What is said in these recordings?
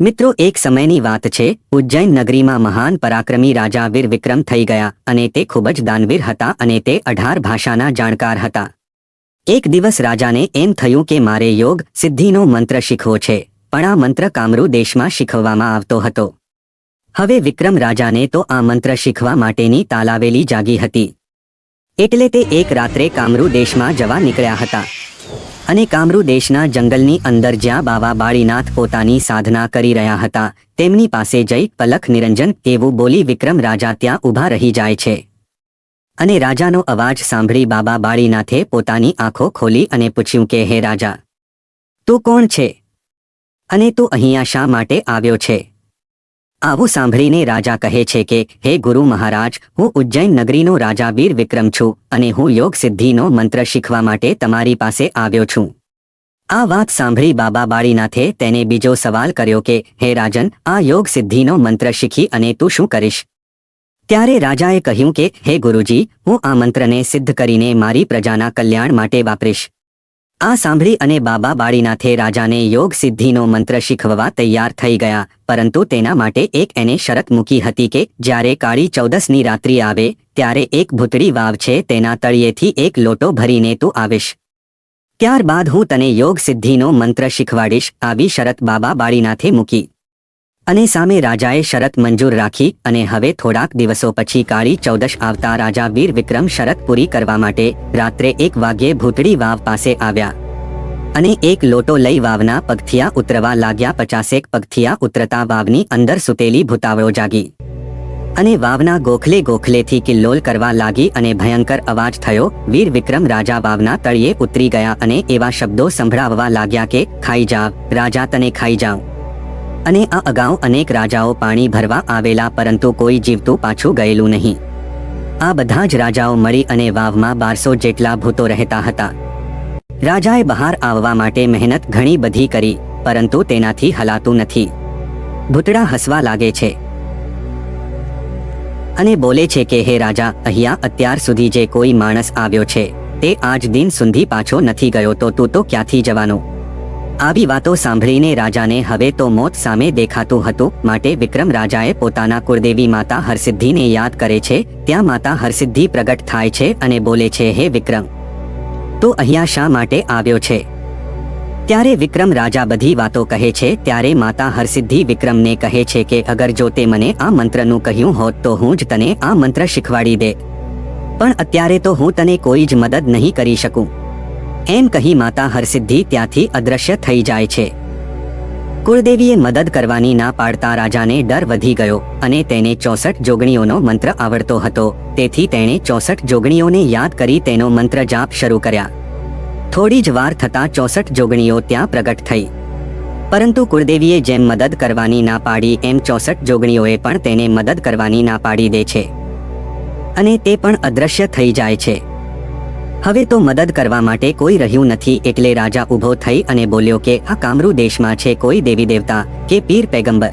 મિત્રો, એક સમયની વાત છે. ઉજ્જૈન નગરીમાં મહાન પરાક્રમી રાજા વીર વિક્રમ થઈ ગયા અને તે ખૂબ જ દાનવીર હતા અને તે 18 ભાષાના જાણકાર હતા. એક દિવસ રાજાને એમ થયું કે મારે યોગ સિદ્ધિનો મંત્ર શીખવો છે, પણ આ મંત્ર કામરૂ દેશમાં શીખવવામાં આવતો હતો. હવે વિક્રમ રાજાને તો આ મંત્ર શીખવા માટેની તાલાવેલી જાગી હતી. એટલે તે એક રાત્રે કામરૂ દેશમાં જવા નીકળ્યા હતા અને કામરૂ દેશના જંગલની અંદર જ્યાં બાવા બાળીનાથ પોતાની સાધના કરી રહ્યા હતા તેમની પાસે જઈ પલખ નિરંજન એવું બોલી વિક્રમ રાજા ત્યાં ઊભા રહી જાય છે. અને રાજાનો અવાજ સાંભળી બાબા બાળીનાથે પોતાની આંખો ખોલી અને પૂછ્યું કે હે રાજા, તું કોણ છે અને તું અહીંયા શા માટે આવ્યો છે? આવું સાંભળીને રાજા કહે છે કે હે ગુરુ મહારાજ, હું ઉજ્જૈન નગરીનો રાજા વીર વિક્રમ છું અને હું યોગ સિદ્ધિનો મંત્ર શીખવા માટે તમારી પાસે આવ્યો છું. આ વાત સાંભળી બાબા બાળીનાથે તેને બીજો સવાલ કર્યો કે હે રાજન, આ યોગ સિદ્ધિનો મંત્ર શીખી અને તું શું કરીશ? ત્યારે રાજાએ કહ્યું કે હે ગુરુજી, હું આ મંત્રને સિદ્ધ કરીને મારી પ્રજાના કલ્યાણ માટે વાપરીશ. આ સાંભળી અને બાબા બાળીનાથે રાજાને યોગ સિદ્ધિનો મંત્ર શીખવવા તૈયાર થઈ ગયા, પરંતુ તેના માટે એક એને શરત મૂકી હતી કે જ્યારે કાળી ચૌદસની રાત્રિ આવે ત્યારે એક ભૂતળી વાવ છે તેના તળિયેથી એક લોટો ભરીને તું આવીશ. ત્યારબાદ હું તને યોગ સિદ્ધિનો મંત્ર શીખવાડીશ. આવી શરત બાબા બાળીનાથે મૂકી અને સામે રાજાએ શરત મંજૂર રાખી. અને હવે થોડાક દિવસો પછી કાળી ચૌદશ આવતા રાજા વીર વિક્રમ શરત પૂરી કરવા માટે રાત્રે 1 વાગ્યે ભૂતળી વાવ પાસે આવ્યા અને એક લોટો લઈ વાવના પગથિયા ઉતરવા લાગ્યા. 50 પગથિયા ઉતરતા વાવની અંદર સૂતેલી ભૂતાવળો જાગી અને વાવના ગોખલે ગોખલેથી કિલ્લોલ કરવા લાગી અને ભયંકર અવાજ થયો. વીર વિક્રમ રાજા વાવના તળિયે ઉતરી ગયા અને એવા શબ્દો સંભળાવવા લાગ્યા કે ખાઈ જાવ રાજા, તને ખાઈ જાવ. અને આ અગાઉ અનેક રાજાઓ પાણી ભરવા આવેલા પરંતુ કોઈ જીવતું પાછું ગયેલું નહીં. આ બધા જ રાજાઓ મળી અને વાવમાં 1200 જેટલા ભૂતો રહેતા હતા. રાજાએ બહાર આવવા માટે મહેનત ઘણી બધી કરી, પરંતુ તેનાથી હલાતું નથી. ભૂતડા હસવા લાગે છે અને બોલે છે કે હે રાજા, અહીંયા અત્યાર સુધી જે કોઈ માણસ આવ્યો છે તે આજ દિન સુધી પાછો નથી ગયો, તો તું તો ક્યાંથી જવાનો? આવી વાતો સાંભળીને રાજાને હવે તો મોત સામે દેખાતું હતું. માટે વિક્રમ રાજાએ પોતાના કુળદેવી માતા હરસિદ્ધિને યાદ કરે છે. ત્યાં માતા હરસિદ્ધિ પ્રગટ થાય છે અને બોલે છે, હે વિક્રમ, તું અહીંયા શા માટે આવ્યો છે? ત્યારે વિક્રમ રાજા બધી વાતો કહે છે. ત્યારે માતા હરસિદ્ધિ વિક્રમને કહે છે કે અગર જો તે મને આ મંત્રનું કહ્યું હોત તો હું જ તને આ મંત્ર શીખવાડી દે, પણ અત્યારે તો હું તને કોઈ જ મદદ નહીં કરી શકું. એમ કહી માતા હરસિદ્ધિ ત્યાંથી અદ્રશ્ય થઈ જાય છે. કુળદેવીએ મદદ કરવાની ના પાડતા રાજાને ડર વધી ગયો અને તેને 64 જોગણીઓનો મંત્ર આવડતો હતો. તેથી તેણે 64 જોગણીઓને યાદ કરી તેનો મંત્ર જાપ શરૂ કર્યા. થોડી જ વાર થતાં 64 જોગણીઓ ત્યાં પ્રગટ થઈ, પરંતુ કુળદેવીએ જેમ મદદ કરવાની ના પાડી એમ 64 જોગણીઓએ પણ તેને મદદ કરવાની ના પાડી દે છે અને તે પણ અદ્રશ્ય થઈ જાય છે. હવે તો મદદ કરવા માટે કોઈ રહ્યું નથી. એટલે રાજા ઊભો થઈ અને બોલ્યો કે આ કામરૂ દેશમાં છે કોઈ દેવી દેવતા કે પીર પૈગંબર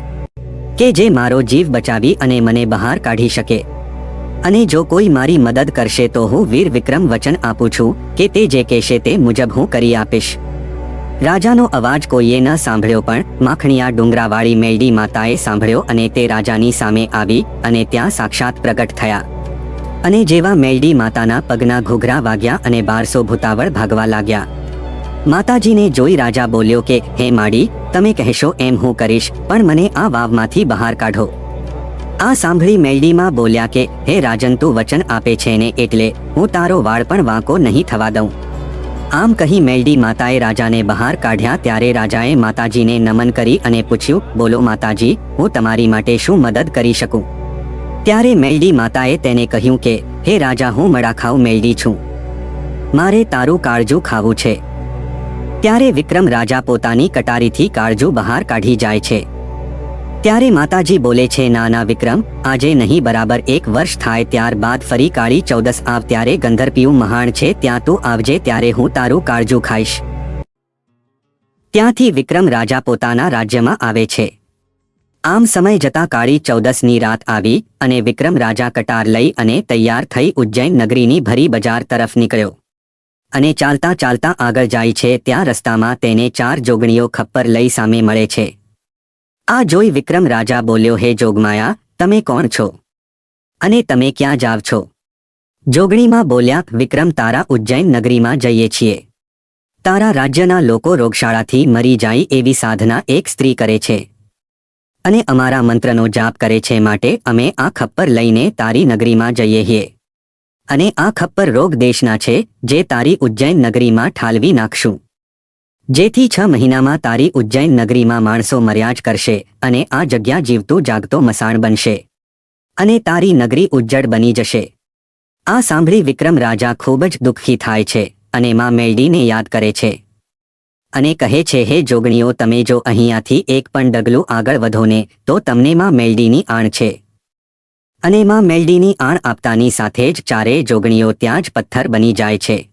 કે જે મારો જીવ બચાવી અને મને બહાર કાઢી શકે? અને જો કોઈ મારી મદદ કરશે તો હું વીર વિક્રમ વચન આપું છું કે તે જે કહેશે તે મુજબ હું કરી આપીશ. રાજાનો અવાજ કોઈએ ન સાંભળ્યો, પણ માખણીયા ડુંગરાવાળી મેલડી માતાએ સાંભળ્યો અને તે રાજાની સામે આવી અને ત્યાં સાક્ષાત પ્રગટ થયા. અને જેવા મેલડી માતાના પગના ઘૂઘરા વાગ્યા અને 1200 ભૂતાવળ ભાગવા લાગ્યા. માતાજીને જોઈ રાજા બોલ્યો કે હે માડી, તમે કહેશો એમ હું કરીશ, પણ મને આ વાવમાંથી બહાર કાઢો. આ સાંભળી મેલડીમાં બોલ્યા કે હે રાજન, તું વચન આપે છે ને એટલે હું તારો વાળ પણ વાંકો નહીં થવા દઉં. આમ કહી મેલડી માતાએ રાજાને બહાર કાઢ્યા. ત્યારે રાજાએ માતાજીને નમન કરી અને પૂછ્યું, બોલો માતાજી, હું તમારી માટે શું મદદ કરી શકું? ત્યારે મેલડી માતાએ તેને કહ્યું કે હે રાજા, હું મડાખાઉ મેલડી છું, મારે તારું કાળજું ખાવું છે. ત્યારે વિક્રમ રાજા પોતાની કટારીથી કાળજું બહાર કાઢી જાય છે. ત્યારે માતાજી બોલે છે, ના ના વિક્રમ, આજે નહીં, બરાબર 1 વર્ષ થાય ત્યારબાદ ફરી કાળી ચૌદસ આવ ત્યારે ગંધર્પિયું મહાણ છે ત્યાં તું આવજે, ત્યારે હું તારું કાળજું ખાઈશ. ત્યાંથી વિક્રમ રાજા પોતાના રાજ્યમાં આવે છે. આમ સમય જતા કાળી ચૌદસની રાત આવી અને વિક્રમ રાજા કટાર લઈ અને તૈયાર થઈ ઉજ્જૈન નગરીની ભરી બજાર તરફ નીકળ્યો અને ચાલતા ચાલતા આગળ જાય છે. ત્યાં રસ્તામાં તેને 4 જોગણીઓ ખપ્પર લઈ સામે મળે છે. આ જોઈ વિક્રમ રાજા બોલ્યો, હે જોગમાયા, તમે કોણ છો અને તમે ક્યાં જાવ છો? જોગણીમાં બોલ્યા, વિક્રમ, તારા ઉજ્જૈન નગરીમાં જઈએ છીએ. તારા રાજ્યના લોકો રોગશાળાથી મરી જાય એવી સાધના એક સ્ત્રી કરે છે અને અમારા મંત્રનો જાપ કરે છે, માટે અમે આ ખપ્પર લઈને તારી નગરીમાં જઈએ છીએ અને આ ખપ્પર રોગ દેશના છે જે તારી ઉજ્જૈન નગરીમાં ઠાલવી નાખશું, જેથી 6 મહિનામાં તારી ઉજ્જૈન નગરીમાં માણસો મર્યા જ કરશે અને આ જગ્યા જીવતું જાગતો મસાણ બનશે અને તારી નગરી ઉજ્જડ બની જશે. આ સાંભળી વિક્રમ રાજા ખૂબ જ દુઃખી થાય છે અને માં મેલડીને યાદ કરે છે અને કહે છે, હે જોગણીઓ, તમે જો અહીંયાથી એક પણ ડગલું આગળ વધો ને તો તમને માં મેલડીની આણ છે. અને માં મેલડીની આણ આપતાની સાથે જ ચારેય જોગણીઓ ત્યાં જ પથ્થર બની જાય છે.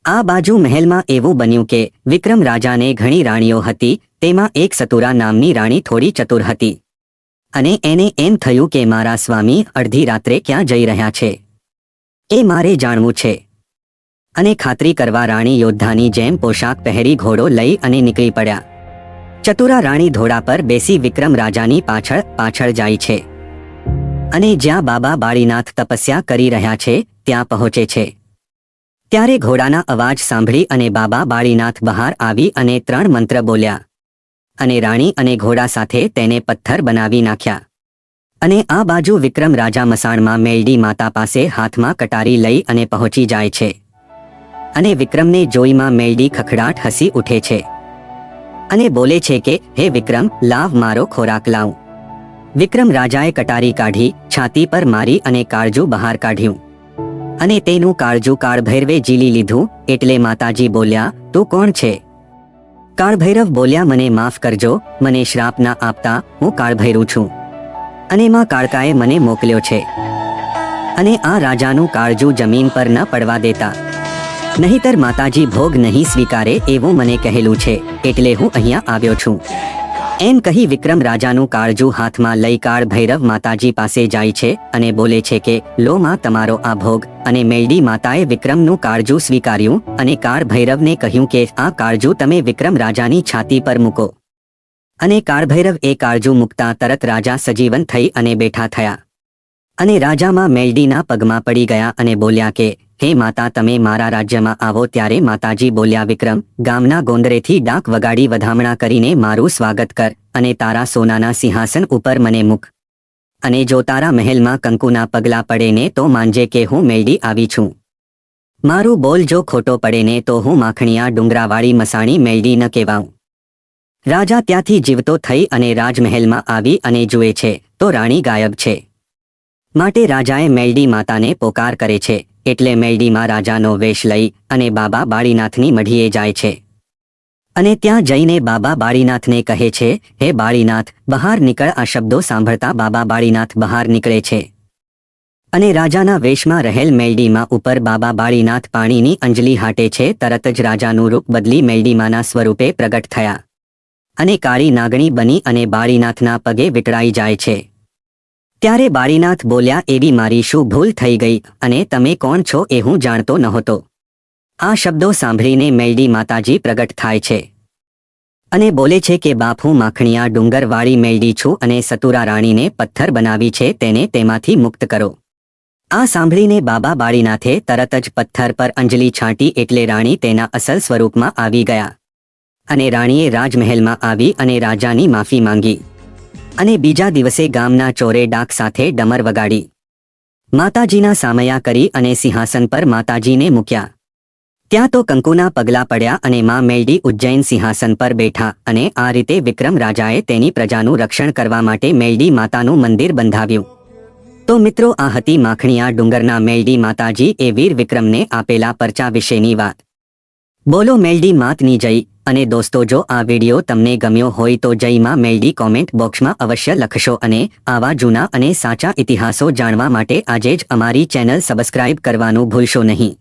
આ બાજુ મહેલમાં એવું બન્યું કે વિક્રમ રાજાને ઘણી રાણીઓ હતી, તેમાં એક સતુરા નામની રાણી થોડી ચતુર હતી અને એને એમ થયું કે મારા સ્વામી અડધી રાત્રે ક્યાં જઈ રહ્યા છે એ મારે જાણવું છે. અને ખાતરી કરવા રાણી યોદ્ધાની જેમ પોશાક પહેરી ઘોડો લઈ અને નીકળી પડ્યા. ચતુરા રાણી ઘોડા પર બેસી વિક્રમ રાજાની પાછળ પાછળ જાય છે અને જ્યાં બાબા બાળીનાથ તપસ્યા કરી રહ્યા છે ત્યાં પહોંચે છે. ત્યારે ઘોડાના અવાજ સાંભળી અને બાબા બાળીનાથ બહાર આવી અને 3 મંત્ર બોલ્યા અને રાણી અને ઘોડા સાથે તેને પથ્થર બનાવી નાખ્યા. અને આ બાજુ વિક્રમ રાજા મસાણમાં મેલડી માતા પાસે હાથમાં કટારી લઈ અને પહોંચી જાય છે અને વિક્રમને જોઈમાં મેલડી ખખડાટ હસી ઉઠે છે અને બોલે છે કે, હે વિક્રમ, લાવ મારો ખોરાક લાવ. વિક્રમ રાજાએ કટારી કાઢી, છાતી પર મારી અને કાળજું બહાર કાઢ્યું અને તેનું કાળજું કાળભૈરવે ઝીલી લીધું. એટલે માતાજી બોલ્યા, તું કોણ છે? કાળભૈરવ બોલ્યા, મને માફ કરજો, મને શ્રાપ ના આપતા, હું કાળભૈરવ છું અને માં કાળકાએ મને મોકલ્યો છે અને આ રાજાનું કાળજું જમીન પર ન પડવા દેતા, નહીતર માતાજી ભોગ નહીં સ્વીકારે એવું મને કહેલું છે, એટલે હું અહીંયા આવ્યો છું. એમ કહી વિક્રમ રાજાનું કાળજું હાથમાં લઈ કાળભૈરવ માતાજી પાસે જાય છે અને બોલે છે કે, લો માં, તમારો આ ભોગ. અને મેલડી માતાએ વિક્રમનું કાળજું સ્વીકાર્યું અને કાળભૈરવને કહ્યું કે આ કાળજું તમે વિક્રમ રાજાની છાતી પર મૂકો. અને કાળભૈરવ એ કાળજું મૂકતા તરત રાજા સજીવન થઈ અને બેઠા થયા અને રાજામાં મેલડીના પગમાં પડી ગયા અને બોલ્યા કે, હે માતા, તમે મારા રાજ્યમાં આવો. ત્યારે માતાજી બોલ્યા, વિક્રમ, ગામના ગોંદરેથી ડાક વગાડી વધામણા કરીને મારું સ્વાગત કર અને તારા સોનાના સિંહાસન ઉપર મને મૂક. અને જો તારા મહેલમાં કંકુના પગલા પડે ને તો માનજે કે હું મેલડી આવી છું. મારું બોલ જો ખોટો પડે ને તો હું માખણીયા ડુંગરાવાળી મસાણી મેલડી ન કહેવાઉં. રાજા ત્યાંથી જીવતો થઈ અને રાજમહેલમાં આવી અને જુએ છે તો રાણી ગાયબ છે. માટે રાજાએ મેલડી માતાને પોકાર કરે છે. એટલે મેલડીમાં રાજાનો વેશ લઈ અને બાબા બાળીનાથની મઢીએ જાય છે અને ત્યાં જઈને બાબા બાળીનાથને કહે છે, હે બાળીનાથ, બહાર નીકળ. આ શબ્દો સાંભળતા બાબા બાળીનાથ બહાર નીકળે છે અને રાજાના વેશમાં રહેલ મેલડીમાં ઉપર બાબા બાળીનાથ પાણીની અંજલિ હાટે છે. તરત જ રાજાનું રૂપ બદલી મેલડીમાના સ્વરૂપે પ્રગટ થયા અને કાળી નાગણી બની અને બાળીનાથના પગે વીંટળાઈ જાય છે. ત્યારે બાળીનાથ બોલ્યા, એવી મારી શું ભૂલ થઈ ગઈ અને તમે કોણ છો એ હું જાણતો નહોતો. આ શબ્દો સાંભળીને મેલડી માતાજી પ્રગટ થાય છે અને બોલે છે કે, બાપ, હું માખણીયા ડુંગરવાળી મેલડી છું અને સતુરા રાણીને પથ્થર બનાવી છે તેને તેમાંથી મુક્ત કરો. આ સાંભળીને બાબા બાળીનાથે તરત જ પથ્થર પર અંજલિ છાંટી એટલે રાણી તેના અસલ સ્વરૂપમાં આવી ગયા અને રાણીએ રાજમહેલમાં આવી અને રાજાની માફી માંગી અને બીજા દિવસે ગામના ચોરે ડાક સાથે ડમર વગાડી માતાજીના સામયા કરી અને સિંહાસન પર માતાજીને મૂક્યા. ત્યાં તો કંકુના પગલા પડ્યા અને માં મેલડી ઉજ્જૈન સિંહાસન પર બેઠા અને આ રીતે વિક્રમ રાજાએ તેની પ્રજાનું રક્ષણ કરવા માટે મેલડી માતાનું મંદિર બંધાવ્યું. તો મિત્રો, આ હતી માખણીયા ડુંગરના મેલડી માતાજી એ વીર વિક્રમને આપેલા પરચા વિશેની વાત. બોલો મેલડી માતની જય. અને દોસ્તો, જો આ વિડિયો તમને ગમ્યો હોય તો જય માં મેલડી કોમેન્ટ બોક્સમાં અવશ્ય લખશો અને આવા જૂના અને સાચા ઇતિહાસો જાણવા માટે આજે જ અમારી ચેનલ સબસ્ક્રાઇબ કરવાનું ભૂલશો નહીં.